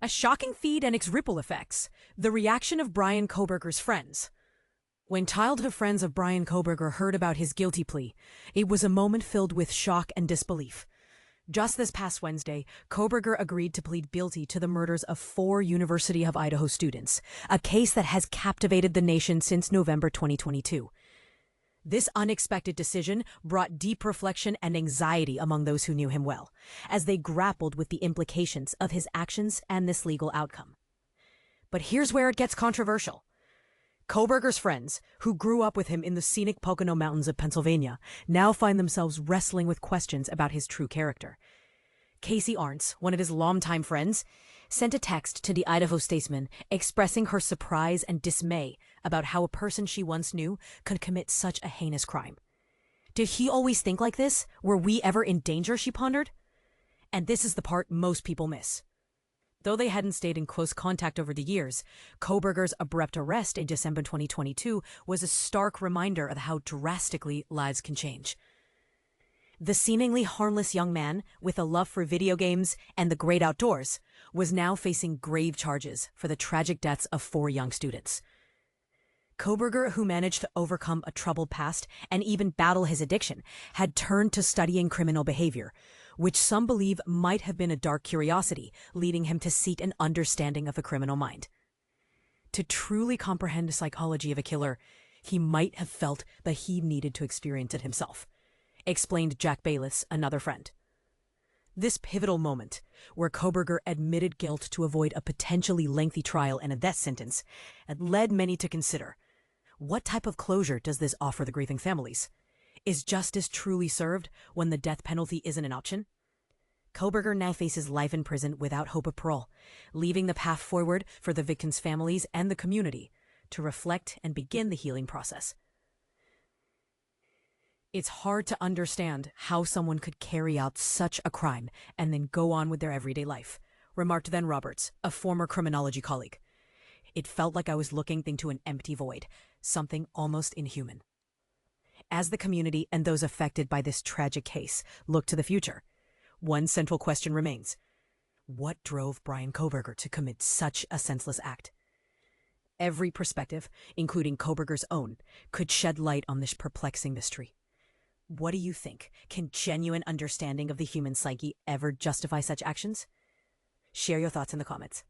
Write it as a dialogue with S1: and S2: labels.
S1: A shocking feed and its ripple effects. The reaction of Bryan Kohberger's friends. When childhood friends of Bryan Kohberger heard about his guilty plea, it was a moment filled with shock and disbelief. Just this past Wednesday, Kohberger agreed to plead guilty to the murders of 4 University of Idaho students, a case that has captivated the nation since November 2022. This unexpected decision brought deep reflection and anxiety among those who knew him well, as they grappled with the implications of his actions and this legal outcome. But here's where it gets controversial. Kohberger's friends, who grew up with him in the scenic Pocono Mountains of Pennsylvania, now find themselves wrestling with questions about his true character. Casey Arntz, one of his longtime friends, sent a text to the Idaho Statesman expressing her surprise and dismay about how a person she once knew could commit such a heinous crime. Did he always think like this? Were we ever in danger, she pondered? And this is the part most people miss. Though they hadn't stayed in close contact over the years, Kohberger's abrupt arrest in December 2022 was a stark reminder of how drastically lives can change. The seemingly harmless young man, with a love for video games and the great outdoors, was now facing grave charges for the tragic deaths of 4 young students. Kohberger, who managed to overcome a troubled past and even battle his addiction, had turned to studying criminal behavior, which some believe might have been a dark curiosity, leading him to seek an understanding of the criminal mind. To truly comprehend the psychology of a killer, he might have felt that he needed to experience it himself, explained Jack Baylis, another friend. This pivotal moment, where Kohberger admitted guilt to avoid a potentially lengthy trial and a death sentence, had led many to consider, what type of closure does this offer the grieving families? Is justice truly served when the death penalty isn't an option? Kohberger now faces life in prison without hope of parole, leaving the path forward for the victims' families and the community to reflect and begin the healing process. It's hard to understand how someone could carry out such a crime and then go on with their everyday life, remarked then Roberts, a former criminology colleague. It felt like I was looking into an empty void, something almost inhuman. As the community and those affected by this tragic case look to the future, one central question remains. What drove Bryan Kohberger to commit such a senseless act? Every perspective, including Kohberger's own, could shed light on this perplexing mystery. What do you think? Can genuine understanding of the human psyche ever justify such actions? Share your thoughts in the comments.